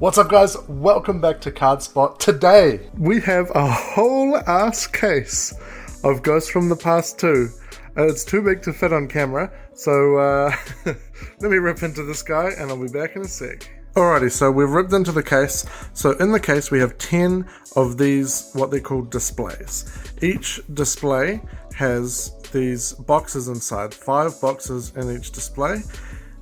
What's up guys, welcome back to CardSpot. Today we have a whole ass case of Ghosts from the Past 2. It's too big to fit on camera, so let me rip into this guy and I'll be back in a sec. Alrighty, so we've ripped into the case. So in the case we have 10 of these, what they call displays. Each display has these boxes inside, 5 boxes in each display.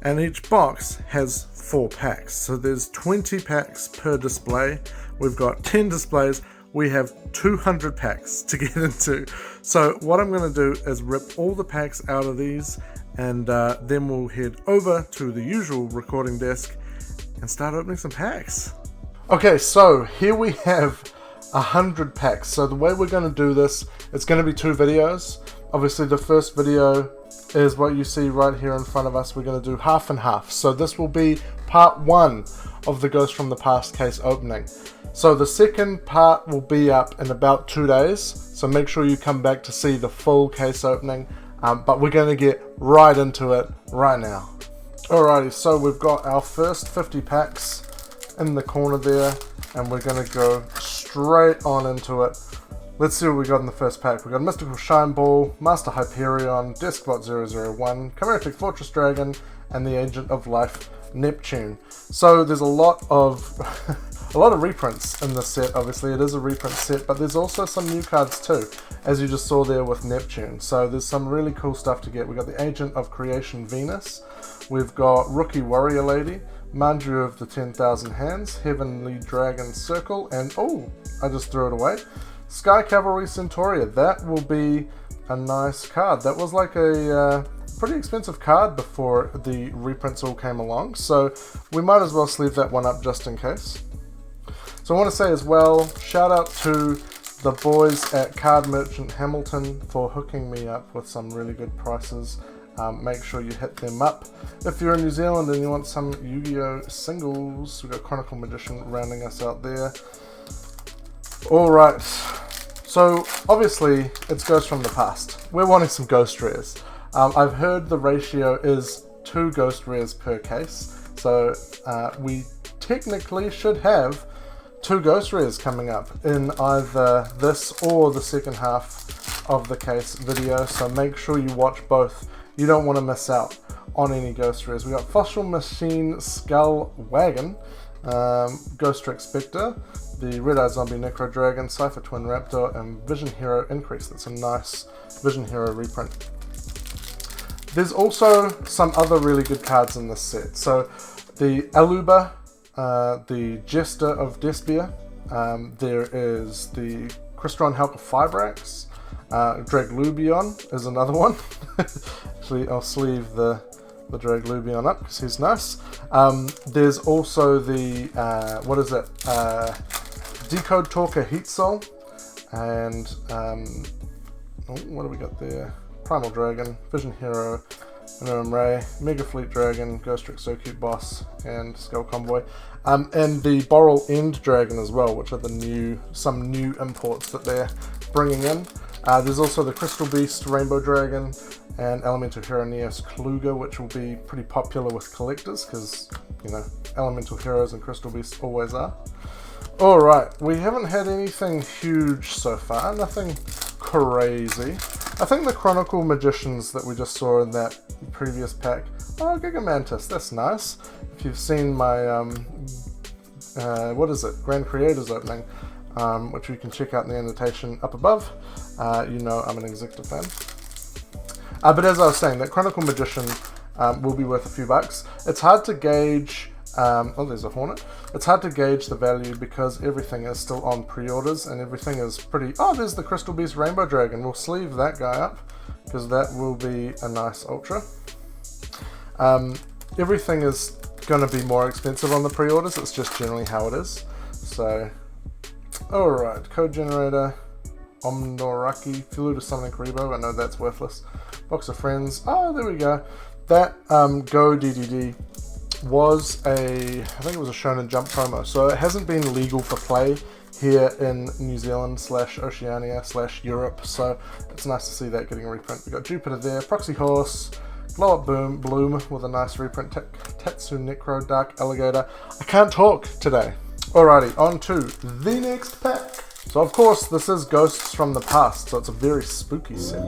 And each box has 4 packs. So there's 20 packs per display. We've got 10 displays. We have 200 packs to get into. So what I'm going to do is rip all the packs out of these, and then we'll head over to the usual recording desk and start opening some packs. Okay, so here we have 100 packs. So the way we're going to do this, it's going to be 2 videos. Obviously the first video is what you see right here in front of us. We're going to do half and half. So this will be part 1 of the Ghost from the Past case opening. So the second part will be up in about 2 days. So make sure you come back to see the full case opening. But we're going to get right into it right now. Alrighty, so we've got our first 50 packs in the corner there. And we're going to go straight on into it. Let's see what we got in the first pack. We got Mystical Shine Ball, Master Hyperion, Despot 001, Chimeritic Fortress Dragon, and the Agent of Life Neptune. So there's a lot of reprints in this set. Obviously it is a reprint set, but there's also some new cards too, as you just saw there with Neptune. So there's some really cool stuff to get. We got the Agent of Creation Venus. We've got Rookie Warrior Lady, Manju of the 10,000 Hands, Heavenly Dragon Circle, and oh, I just threw it away. Sky Cavalry Centauria. That will be a nice card. That was like a pretty expensive card before the reprints all came along, so we might as well sleeve that one up just in case. So I want to say as well, shout out to the boys at Card Merchant Hamilton for hooking me up with some really good prices. Make sure you hit them up. If you're in New Zealand and you want some Yu-Gi-Oh singles, we've got Chronicle Magician rounding us out there. Alright, so obviously it's Ghosts from the Past. We're wanting some Ghost Rares. I've heard the ratio is 2 Ghost Rares per case, so we technically should have 2 Ghost Rares coming up in either this or the second half of the case video, so make sure you watch both. You don't want to miss out on any Ghost Rares. We got Fossil Machine Skull Wagon, Ghost Trick Spectre, the Red Eye Zombie Necro Dragon, Cypher Twin Raptor, and Vision Hero Increase. That's a nice Vision Hero reprint. There's also some other really good cards in this set. So the Aluber, the Jester of Despia, there is the Crystron Halqifibrax, Draglubion is another one. Actually, I'll sleeve the Draglubion up because he's nice. There's also the, what is it? Decode Talker Heat Soul, and what do we got there? Primal Dragon, Vision Hero, Venom Ray, Mega Fleet Dragon, Ghost Trick So Cute Boss, and Skull Convoy, and the Boral End Dragon as well, which are some new imports that they're bringing in. There's also the Crytal Beast Rainbow Dragon and Elemental Hero Neos Kluger, which will be pretty popular with collectors because, you know, Elemental Heroes and Crytal Beasts always are. Alright, we haven't had anything huge so far, nothing crazy. I think the Chronicle Magicians that we just saw in that previous pack, oh, Gigamantis, that's nice. If you've seen my, what is it, Grand Creators opening, which you can check out in the annotation up above, you know I'm an executive fan. But as I was saying, that Chronicle Magician will be worth a few bucks. It's hard to gauge, oh there's a Hornet. It's hard to gauge the value because everything is still on pre-orders and everything is pretty, oh there's the Crytal Beast Rainbow Dragon. We'll sleeve that guy up because that will be a nice ultra. Everything is going to be more expensive on the pre-orders, it's just generally how it is. So, alright, Code Generator, Omnoraki, Filuda Summoning Karibo, I know that's worthless. Box of Friends, oh there we go. That Go DDD was I think it was a Shonen Jump promo, so it hasn't been legal for play here in New Zealand / Oceania / Europe, so it's nice to see that getting a reprint. We got Jupiter there, Proxy Horse, Blow Up Bloom with a nice reprint. Tatsu Necro Dark Alligator. I can't talk today. Alrighty, on to the next pack. So of course this is Ghosts from the Past, so it's a very spooky set.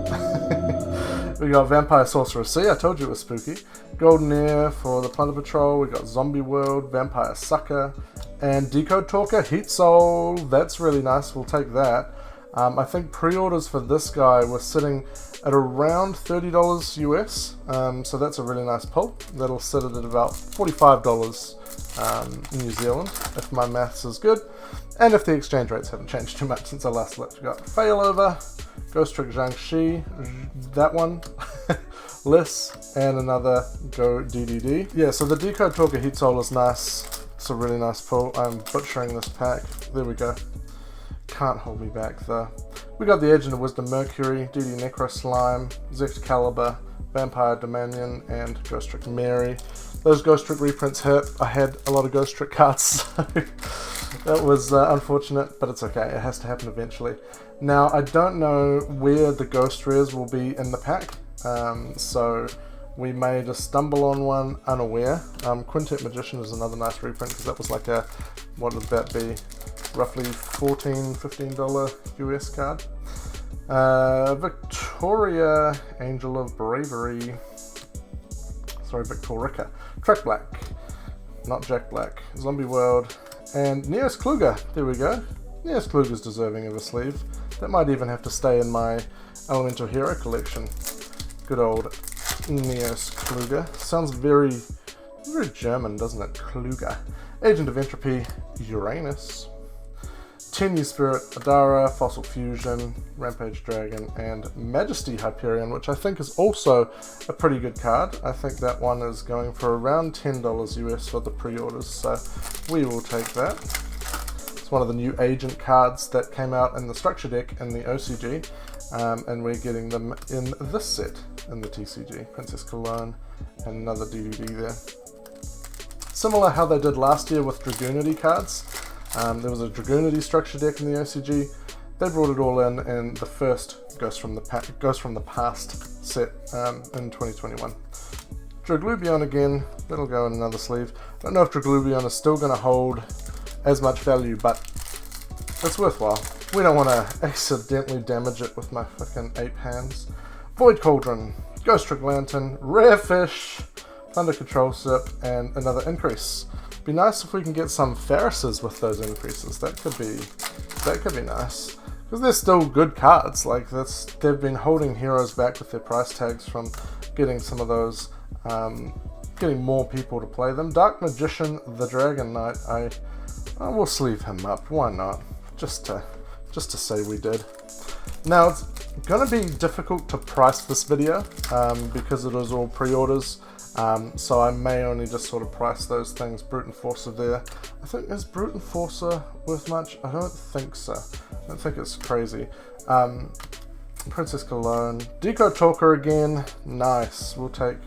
We got Vampire Sorcerer. See, I told you it was spooky. Golden Air for the Plunder Patrol. We got Zombie World, Vampire Sucker, and Decode Talker, Heat Soul. That's really nice, we'll take that. I think pre-orders for this guy were sitting at around $30 US, so that's a really nice pull. That'll sit at about $45 New Zealand, if my maths is good, and if the exchange rates haven't changed too much since I last looked. We got Failover, Ghost Trick Zhangxi, that one, Liss, and another Go DDD. Yeah, so the Decode Talker Heat Soul is nice. It's a really nice pull. I'm butchering this pack. There we go. Can't hold me back though. We got the Agent of Wisdom Mercury, DD Necro Slime, Zect Caliber, Vampire Dominion, and Ghost Trick Mary. Those Ghost Trick reprints hurt. I had a lot of Ghost Trick cards, so that was unfortunate, but it's okay. It has to happen eventually. Now, I don't know where the Ghost Rares will be in the pack, so we may just stumble on one unaware. Quintet Magician is another nice reprint, because that was like a, what would that be? Roughly $14, $15 US card. Victoria, Angel of Bravery. Sorry, Victorica. Trek Black, not Jack Black. Zombie World, and Neos Kluger. There we go. Neos Kluger's deserving of a sleeve. That might even have to stay in my Elemental Hero collection. Good old Neos Kluger. Sounds very German, doesn't it? Kluger. Agent of Entropy, Uranus. Tenyu Spirit, Adara, Fossil Fusion, Rampage Dragon, and Majesty Hyperion, which I think is also a pretty good card. I think that one is going for around $10 US for the pre-orders, so we will take that. It's one of the new Agent cards that came out in the Structure deck in the OCG, and we're getting them in this set in the TCG. Princess Cologne, and another DDD there. Similar how they did last year with Dragoonity cards. There was a Dragoonity structure deck in the OCG. They brought it all in the first Ghost from the Past set in 2021. Draglubion again, that'll go in another sleeve. Don't know if Draglubion is still going to hold as much value, but it's worthwhile. We don't want to accidentally damage it with my fucking ape hands. Void Cauldron, Ghost Trick Lantern, Rare Fish, Thunder Control Sip, and another increase. Be nice if we can get some Farises with those increases. That could be nice, because they're still good cards. Like they've been holding heroes back with their price tags from getting some of those, getting more people to play them. Dark Magician, the Dragon Knight. I will sleeve him up. Why not? Just to say we did. Now it's gonna be difficult to price this video because it is all pre-orders. So I may only just sort of price those things. Brute Enforcer there. I think, is Brute Enforcer worth much? I don't think so. I don't think it's crazy. Princess Cologne. Decode Talker again. Nice. We'll take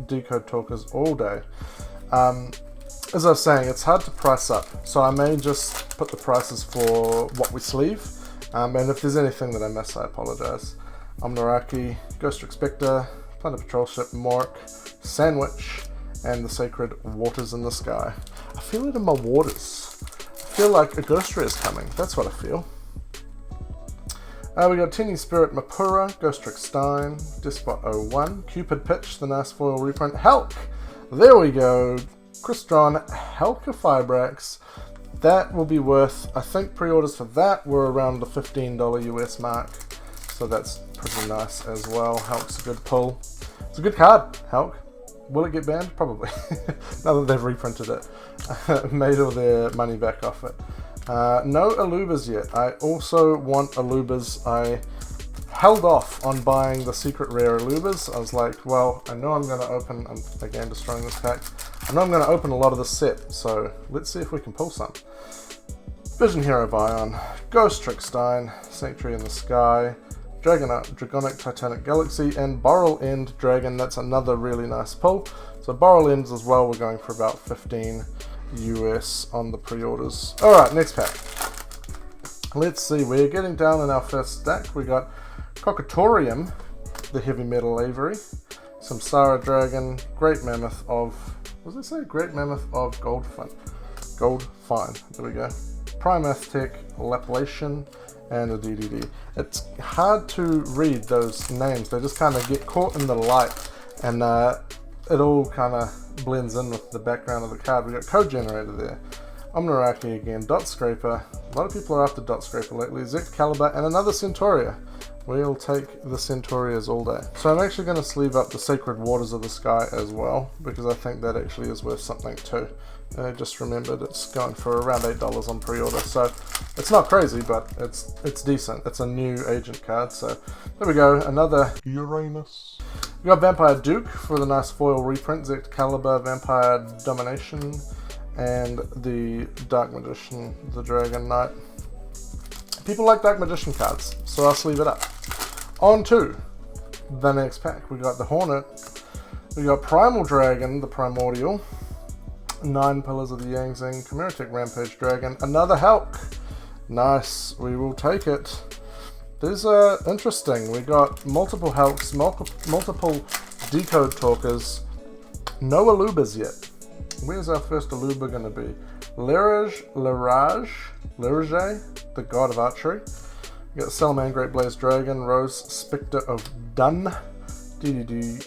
Decode Talkers all day. As I was saying, it's hard to price up. So I may just put the prices for what we sleeve. And if there's anything that I miss, I apologize. Omnaraki, Ghost Trick Spectre, Plunder Patrol Ship, Mork, Sandwich, and the Sacred Waters in the Sky. I feel it in my waters. I feel like a Ghost Rare is coming. That's what I feel. We got Tenyu Spirit Mapura, Ghost Trick Stein, Despot 01, Cupid Pitch, the nice foil reprint, Halq. There we go. Crystron Halqifibrax. That will be worth, I think pre-orders for that were around the $15 US mark. So that's pretty nice as well. Halq's a good pull. It's a good card, Halq. Will it get banned? Probably. Now that they've reprinted it. Made all their money back off it. No Alubers yet. I also want Alubers. I held off on buying the secret rare Alubers. I was like, well, I know I'm going to open, I'm again destroying this pack. I know I'm going to open a lot of this set, so let's see if we can pull some. Vision Hero Vion, Ghost Trick Stein, Sanctuary in the Sky, Dragonic Titanic Galaxy, and Boral End Dragon. That's another really nice pull. So Boral Ends as well, we're going for about 15 US on the pre-orders. Alright, next pack. Let's see, we're getting down in our first stack. We got Cockatourium, the Heavy Metal Avery, some Sara Dragon, Great Mammoth of, what does it say? Great Mammoth of Gold Fine, there we go. Primath Tech, Laplation, and a DDD. It's hard to read those names, they just kind of get caught in the light, and it all kind of blends in with the background of the card. We got Code Generator there, Omnaraki again, Dot Scraper, a lot of people are after Dot Scraper lately, Excalibur, and another Centauria. We'll take the Centaurias all day. So I'm actually going to sleeve up the Sacred Waters of the Sky as well, because I think that actually is worth something too. I just remembered it's going for around $8 on pre-order, so it's not crazy, but it's decent. It's a new agent card, so there we go, another Uranus. We got Vampire Duke for the nice foil reprint, Excalibur, Vampire Domination, and the Dark Magician, the Dragon Knight. People like Dark Magician cards, so I'll sleeve it up. On to the next pack. We got the Hornet, we got Primal Dragon, the Primordial, 9 Pillars of the Yangzing, Chimeritic Rampage Dragon, another Hulk. Nice, we will take it. These are interesting. We got multiple Hulks, multiple Decode Talkers, no Alubers yet. Where's our first Aluber going to be? Lirage, the God of Archery. We got Salaman, Great Blaze Dragon, Rose, Spectre of Dun, DDD,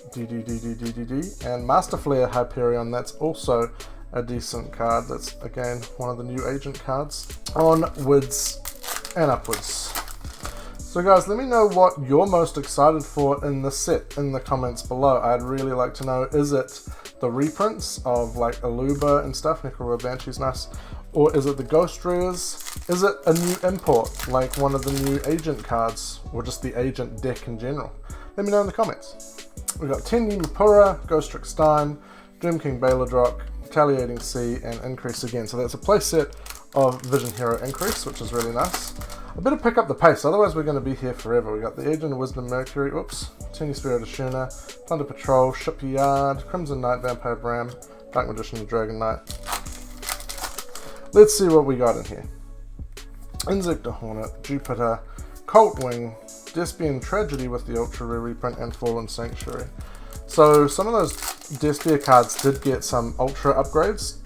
and Master Flare Hyperion. That's also a decent card. That's again one of the new agent cards. Onwards and upwards. So guys, let me know what you're most excited for in the set in the comments below. I'd really like to know, is it the reprints of like Aluber and stuff, Necro Banshee's nice, or is it the Ghost Rares? Is it a new import, like one of the new agent cards, or just the agent deck in general? Let me know in the comments. We've got Tendi Mapura, Ghost Trick Stein, Doom King Baladrock, Retaliating Sea, and Increase again. So that's a playset of Vision Hero Increase, which is really nice. I better pick up the pace, otherwise we're going to be here forever. We got the Agent of Wisdom Mercury, Teeny Spirit of Shuna, Thunder Patrol, Shipyard, Crimson Knight, Vampire Bram, Dark Magician, the Dragon Knight. Let's see what we got in here. Insector Hornet, Jupiter, Coltwing, Despian Tragedy with the Ultra Rare reprint, and Fallen Sanctuary. So some of those Despia cards did get some Ultra upgrades,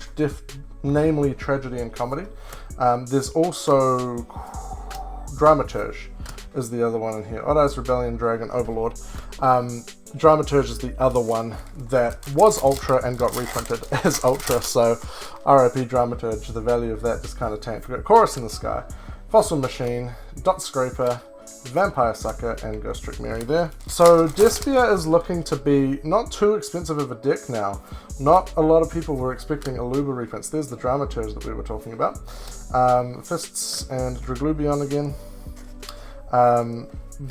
namely Tragedy and Comedy. There's also Dramaturge is the other one in here. Odd Eyes Rebellion, Dragon, Overlord. Dramaturge is the other one that was Ultra and got reprinted as Ultra, so RIP Dramaturge, the value of that just kind of tanked. We've got Chorus in the Sky, Fossil Machine, Dot Scraper, Vampire Sucker, and Ghost Trick Mary there. So Despia is looking to be not too expensive of a deck now. Not a lot of people were expecting Aluber reprints. There's the Dramaturge that we were talking about. Fists and Draglubion again.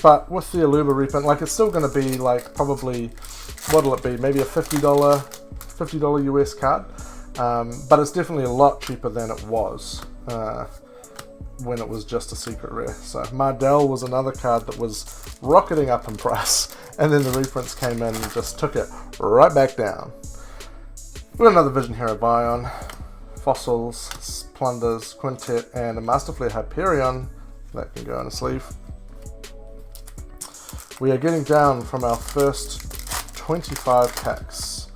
But with the Aluber reprint, like, it's still going to be like probably, what'll it be, maybe a $50 US card. But it's definitely a lot cheaper than it was when it was just a secret rare. So Mardell was another card that was rocketing up in price, and then the reprints came in and just took it right back down. We got another Vision Hero Bion, Fossils, Plunders, Quintet, and a Master Flare Hyperion. That can go in a sleeve. We are getting down from our first 25 packs.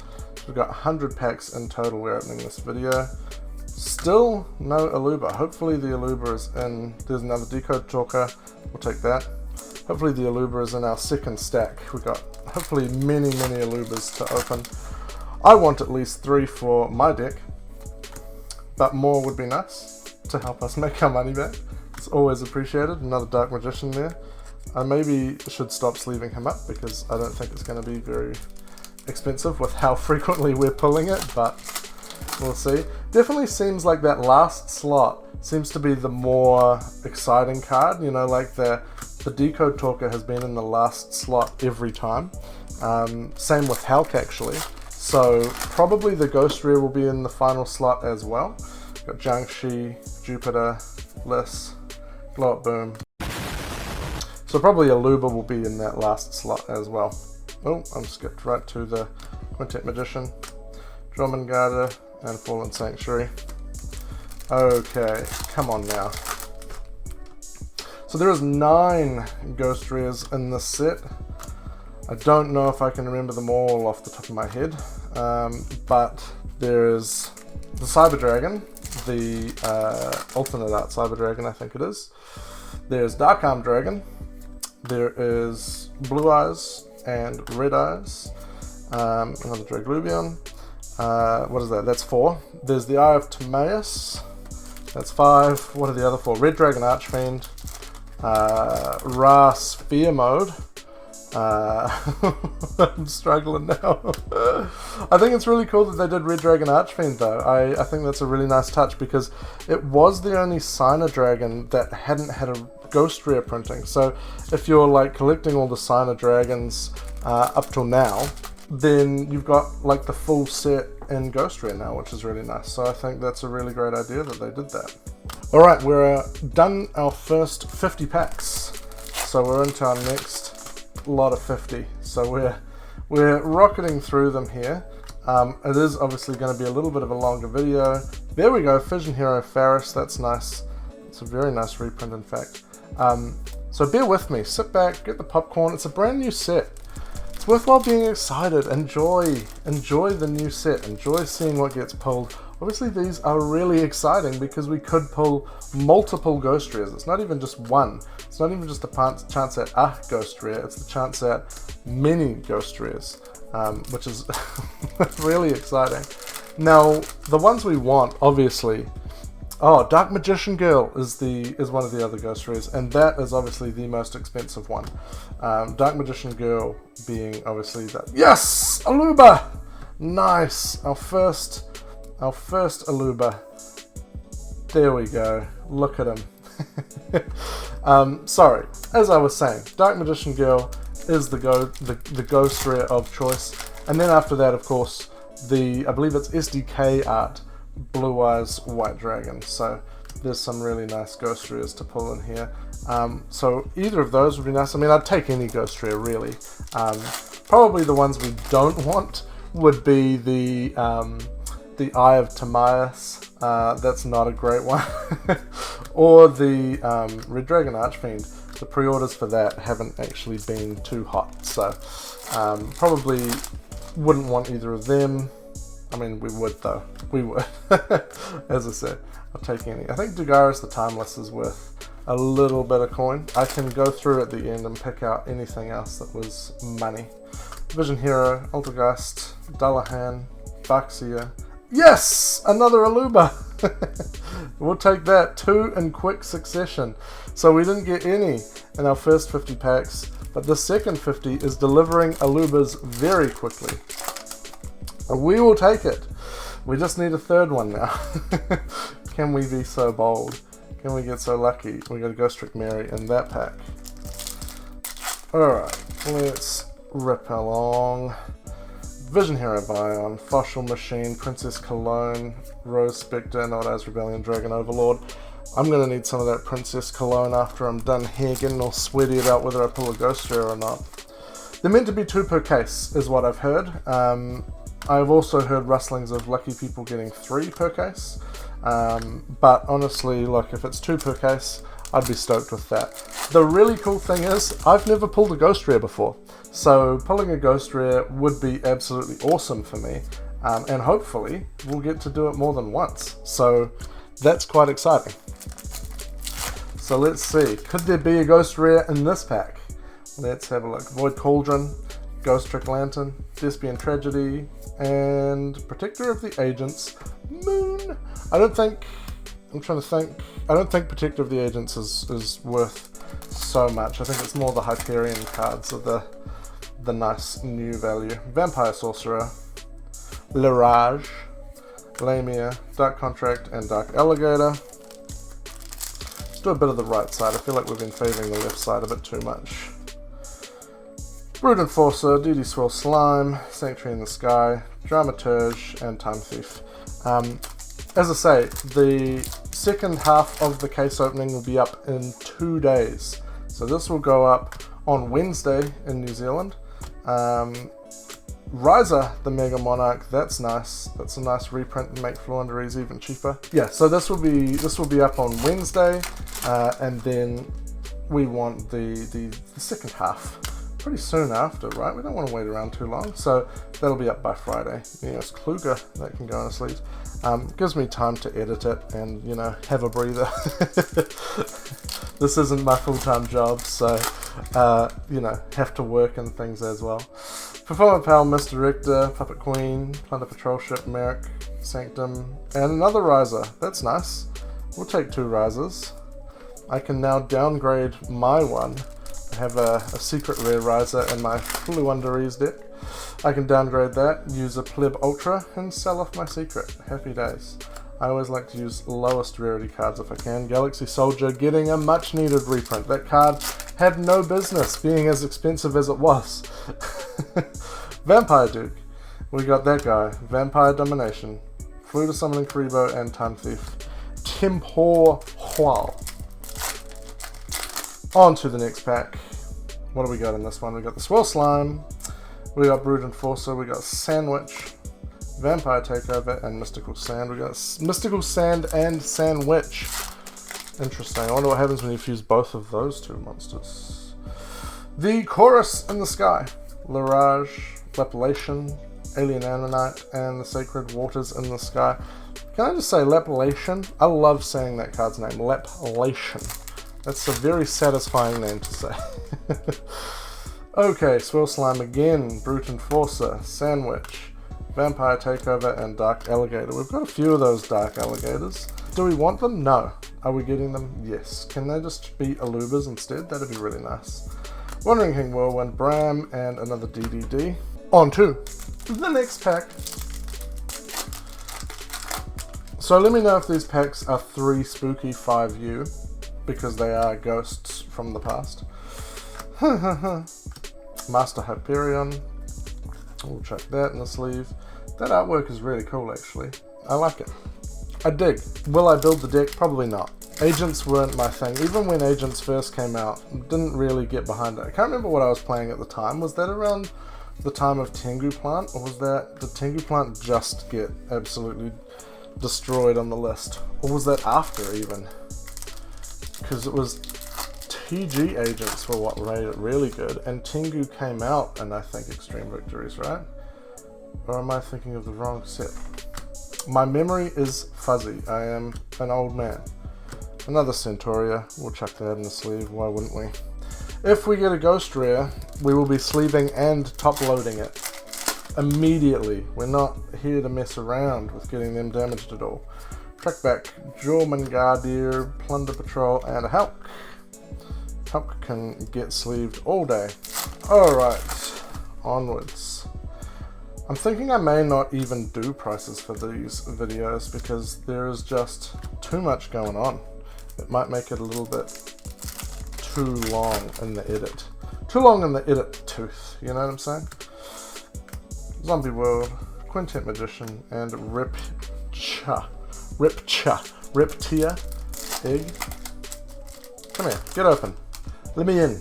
We've got 100 packs in total we're opening this video. Still no Aluber. Hopefully the Aluber is in. There's another Decode Talker. We'll take that. Hopefully the Aluber is in our second stack. We've got hopefully many Alubers to open. I want at least 3 for my deck, but more would be nice to help us make our money back. It's always appreciated. Another Dark Magician there. I maybe should stop sleeving him up because I don't think it's going to be very expensive with how frequently we're pulling it, but we'll see. Definitely seems like that last slot seems to be the more exciting card. You know, like the Decode Talker has been in the last slot every time. Same with Hulk actually. So probably the Ghost Rare will be in the final slot as well. Got Jiangshi, Jupiter, Bliss, Blow Up Boom. So probably Aluber will be in that last slot as well. Oh, I'm skipped right to the Quintet Magician, Dromengarder, and Fallen Sanctuary. Okay, come on now. So there is 9 Ghost Rares in this set. I don't know if I can remember them all off the top of my head, but there is the Cyber Dragon, the alternate art Cyber Dragon, I think it is. There's Dark Arm Dragon. There is Blue Eyes and Red Eyes. Another Draglubion. What is that? That's 4. There's the Eye of Timaeus. That's 5. What are the other 4? Red Dragon Archfiend. Ra Sphere Mode. I'm struggling now. I think it's really cool that they did Red Dragon Archfiend though. I think that's a really nice touch because it was the only Signer Dragon that hadn't had a Ghost Rare printing. So if you're like collecting all the Signer Dragons up till now, then you've got like the full set in Ghost Rare now, which is really nice. So I think that's a really great idea that they did that. Alright, we're done our first 50 packs. So we're into our next lot of 50. So we're rocketing through them here. It is obviously going to be a little bit of a longer video. There we go, Fission HERO Faris. That's nice. It's a very nice reprint, in fact. So bear with me. Sit back, get the popcorn. It's a brand new set. It's worthwhile being excited. Enjoy the new set. Enjoy seeing what gets pulled. Obviously these are really exciting because we could pull multiple Ghost Rares. It's not even just one. It's not even just the chance at a Ghost Rare. It's the chance at many Ghost Rares, which is really exciting. Now, the ones we want, obviously... Oh, Dark Magician Girl is one of the other Ghost Rares, and that is obviously the most expensive one. Dark Magician Girl being obviously that. Yes! Aluber! Nice! Our first Aluber. There we go. Look at him. Sorry. As I was saying, Dark Magician Girl is the Ghost Rare of choice. And then after that, of course, I believe it's SDK art, Blue Eyes White Dragon. So there's some really nice Ghost Rares to pull in here. So either of those would be nice. I mean, I'd take any Ghost Rare, really. Probably the ones we don't want would be the Eye of Timaeus. That's not a great one. Or the Red Dragon Archfiend. The pre-orders for that haven't actually been too hot, so probably wouldn't want either of them. I mean, we would though. We would. As I said, I'll take any. I think Dugaris the Timeless is worth a little bit of coin. I can go through at the end and pick out anything else that was money. Vision Hero, Altergeist, Dullahan, Baxia. Yes! Another Aluber! We'll take that. 2 in quick succession. So we didn't get any in our first 50 packs, but the second 50 is delivering Alubers very quickly. We will take it. We just need a third one now. Can we be so bold? Can we get so lucky? We got a Ghost Trick Mary in that pack. Alright, let's rip along. Vision Hero Bion, Fossil Machine, Princess Cologne, Rose Spectre, and Old Eyes Rebellion, Dragon Overlord. I'm going to need some of that Princess Cologne after I'm done here, getting all sweaty about whether I pull a Ghost Rare or not. They're meant to be 2 per case, is what I've heard. I've also heard rustlings of lucky people getting 3 per case. But honestly, like if it's 2 per case, I'd be stoked with that. The really cool thing is, I've never pulled a Ghost Rare before. So pulling a Ghost Rare would be absolutely awesome for me. And hopefully, we'll get to do it more than once. So that's quite exciting. So let's see, could there be a Ghost Rare in this pack? Let's have a look. Void Cauldron, Ghost Trick Lantern, Despian Tragedy, and Protector of the Agents, Moon. I don't think Protector of the Agents is worth so much. I think it's more the Hyperion cards are the nice new value. Vampire Sorcerer, Lirage, Lamia, Dark Contract, and Dark Alligator. Let's do a bit of the right side. I feel like we've been favouring the left side a bit too much. Brood Enforcer, DD Swirl Slime, Sanctuary in the Sky, Dramaturge, and Time Thief. As I say, the second half of the case opening will be up in 2 days. So this will go up on Wednesday in New Zealand. Riser, the Mega Monarch, that's nice. That's a nice reprint and make Fluendaries even cheaper. Yeah, so this will be up on Wednesday, and then we want the second half. pretty soon after, right? We don't want to wait around too long, so that'll be up by Friday. Yes, Kluger, that can go in a sleeve. Gives me time to edit it and, you know, have a breather. This isn't my full-time job, so, you know, have to work and things as well. Performance Pal, Misdirector, Puppet Queen, Plunder Patrol Ship, Merrick, Sanctum, and another Riser. That's nice. We'll take 2 Risers. I can now downgrade my one. I have a secret rare Riser in my Fluunderies deck. I can downgrade that, use a Pleb Ultra, and sell off my secret. Happy days. I always like to use lowest rarity cards if I can. Galaxy Soldier getting a much needed reprint. That card had no business being as expensive as it was. Vampire Duke. We got that guy. Vampire Domination. Flew to Summoning Karibo and Time Thief. Tempor Hual. On to the next pack. What do we got in this one? We got the Swirl Slime. We got Brood Enforcer. We got Sandwich. Vampire Takeover and Mystical Sand. We got Mystical Sand and Sandwich. Interesting. I wonder what happens when you fuse both of those 2 monsters. The Chorus in the Sky. Larage, Lapilation, Alien Ammonite, and the Sacred Waters in the Sky. Can I just say Lapilation? I love saying that card's name. Lapilation. That's a very satisfying name to say. Okay, Swirl Slime again. Brute Enforcer, Sandwich, Vampire Takeover, and Dark Alligator. We've got a few of those Dark Alligators. Do we want them? No. Are we getting them? Yes. Can they just be Alubers instead? That'd be really nice. Wandering King Whirlwind, Bram, and another DDD. On to the next pack. So let me know if these packs are 3 spooky 5U, because they are ghosts from the past. Master Hyperion. We'll chuck that in the sleeve. That artwork is really cool, actually. I like it. I dig. Will I build the deck? Probably not. Agents weren't my thing. Even when Agents first came out, didn't really get behind it. I can't remember what I was playing at the time. Was that around the time of Tengu Plant? Or was that... Did Tengu Plant just get absolutely destroyed on the list? Or was that after, even? Because it was... TG Agents were what made it really good. And Tengu came out in, I think, Extreme Victories, right? Or am I thinking of the wrong set? My memory is fuzzy. I am an old man. Another Centauria. We'll chuck that in the sleeve. Why wouldn't we? If we get a Ghost Rare, we will be sleeving and top loading it immediately. We're not here to mess around with getting them damaged at all. Track back. Jormungandr, Plunder Patrol, and a Hulk. Hulk can get sleeved all day. Alright. Onwards. I'm thinking I may not even do prices for these videos because there is just too much going on. It might make it a little bit too long in the edit. Too long in the edit tooth, you know what I'm saying? Zombie World, Quintet Magician, and Reptia Egg. Come here, get open. Let me in.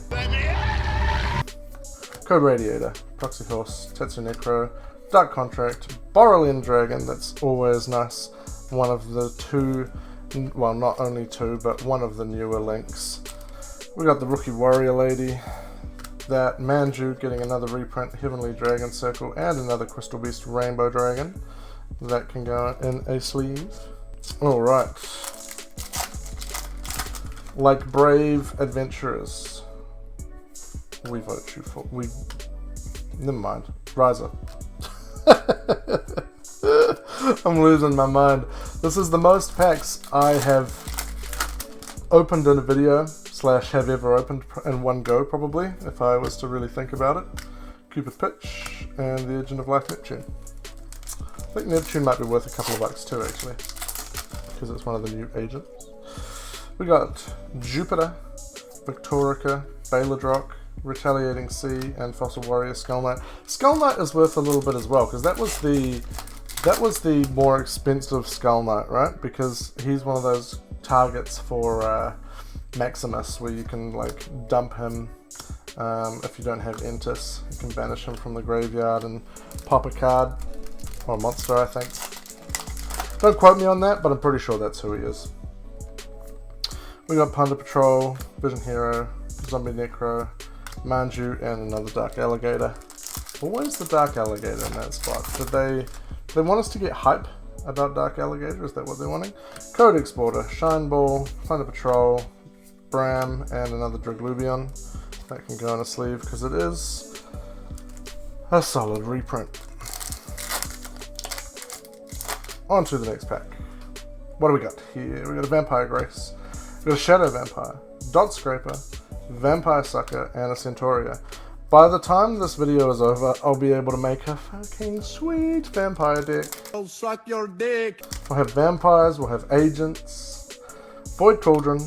Code Radiator, Proxy Horse, Tetsu Necro, Dark Contract, Borrelian Dragon, that's always nice. One of the 2, well, not only 2, but one of the newer links. We got the Rookie Warrior Lady, that Manju getting another reprint, Heavenly Dragon Circle, and another Crytal Beast Rainbow Dragon. That can go in a sleeve. Alright. Like brave adventurers, we vote you for. Never mind. Riser. I'm losing my mind. This is the most packs I have opened in a video, / have ever opened in one go, probably, if I was to really think about it. Cupid Pitch and the Agent of Life Neptune. I think Neptune might be worth a couple of bucks too, actually, because it's one of the new agents. We got Jupiter, Victorica, Baladrock, Retaliating Sea, and Fossil Warrior Skull Knight. Skull Knight is worth a little bit as well, because that was the more expensive Skull Knight, right? Because he's one of those targets for Maximus, where you can like dump him if you don't have Entis. You can banish him from the graveyard and pop a card, or a monster, I think. Don't quote me on that, but I'm pretty sure that's who he is. We got Plunder Patrol, Vision Hero, Zombie Necro, Manju, and another Dark Alligator. Always the Dark Alligator in that spot. Did they want us to get hype about Dark Alligator? Is that what they're wanting? Code Exporter, Shine Ball, Thunder Patrol, Bram, and another Draglubion. That can go on a sleeve because it is a solid reprint. On to the next pack. What do we got here? We got a Vampire Grace, we got a Shadow Vampire, Dot Scraper, Vampire Sucker, and a Centauria. By the time this video is over, I'll be able to make a fucking sweet vampire deck. I'll suck your dick. We'll have vampires, we'll have agents, Void Cauldron,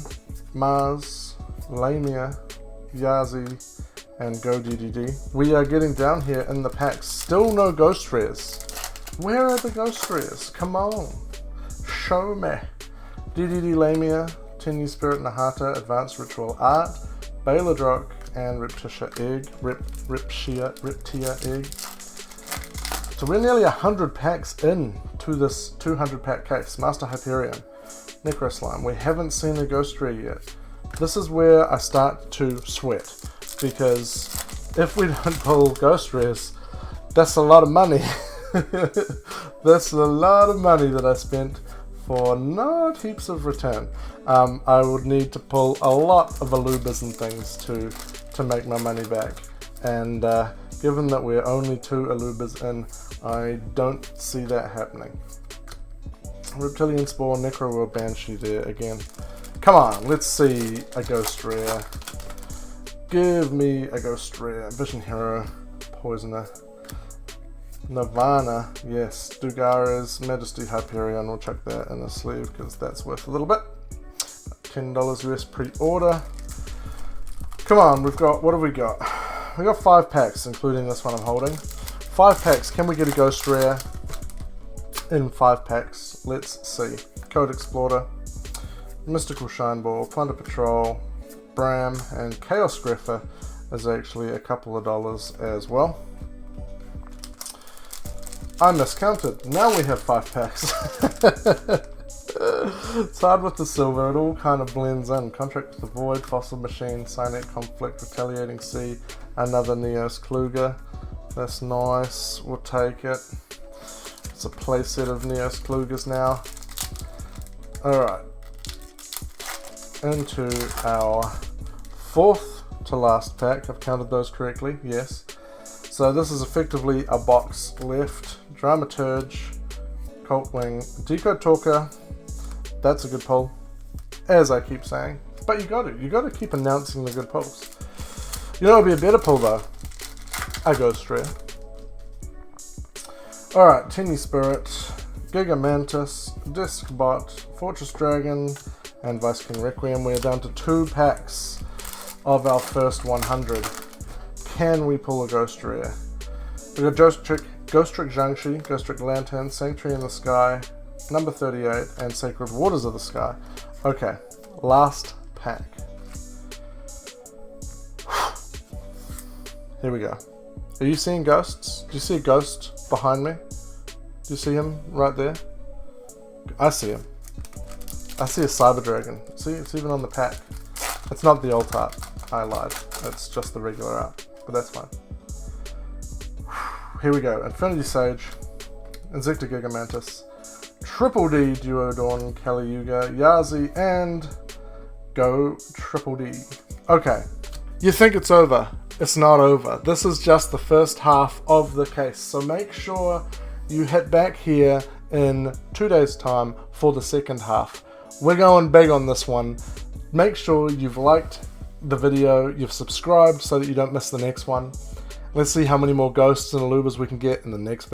Mars, Lamia, Yazi, and Go DDD. We are getting down here in the packs. Still no ghost rares. Where are the ghost rares? Come on. Show me. DDD Lamia, Tenyu Spirit Nahata, Advanced Ritual Art, Baladrock, and Riptia Egg. So we're nearly 100 packs in to this 200 pack case. Master Hyperion, Necro Slime. We haven't seen a ghost rare yet. This is where I start to sweat, because if we don't pull ghost rares, that's a lot of money. That's a lot of money that I spent for not heaps of return. I would need to pull a lot of Alubers and things to make my money back, and given that we're only 2 Alubers in, I don't see that happening. Reptilian Spore, Necro World Banshee there again. Come on, let's see a ghost rare. Give me a ghost rare. Vision Hero, Poisoner, Nirvana, yes, Dugaras, Majesty Hyperion. We'll chuck that in the sleeve because that's worth a little bit. $10 US pre-order. Come on, we've got, what have we got? We got 5 packs, including this one I'm holding. 5 packs. Can we get a ghost rare in 5 packs? Let's see. Code Explorer, Mystical Shine Ball, Thunder Patrol, Bram, and Chaos Griffer is actually a couple of dollars as well. I miscounted. Now we have 5 packs. It's hard with the silver. It all kind of blends in. Contract with the Void, Fossil Machine, Cynet Conflict, Retaliating Sea, another Neos Kluger. That's nice. We'll take it. It's a playset of Neos Klugers now. Alright. Into our 4th to last pack. I've counted those correctly. Yes. So this is effectively a box left. Dramaturge, Coltwing, Decode Talker. That's a good pull, as I keep saying. But you got to keep announcing the good pulls. You know, it'll be a better pull though. A ghost rare. All right, Tenyu Spirit, Giga Mantis, Discbot, Fortress Dragon, and Vice King Requiem. We're down to 2 packs of our first 100. Can we pull a ghost rare? We got Ghost Trick Zhangxi, Ghost Trick Lantern, Sanctuary in the Sky, number 38, and Sacred Waters of the Sky. Okay, last pack. Here we go. Are you seeing ghosts? Do you see a ghost behind me? Do you see him right there? I see him. I see a Cyber Dragon. See, it's even on the pack. It's not the alt art. I lied. It's just the regular art, but that's fine. Here we go. Infinity Sage, Inzektor Gigamantis, Triple D Duodorn Kali-Yuga, Yazi, and Go Triple D. Okay, you think it's over. It's not over. This is just the first half of the case, so make sure you hit back here in 2 days' time for the second half. We're going big on this one. Make sure you've liked the video, you've subscribed so that you don't miss the next one. Let's see how many more ghosts and Alubers we can get in the next video.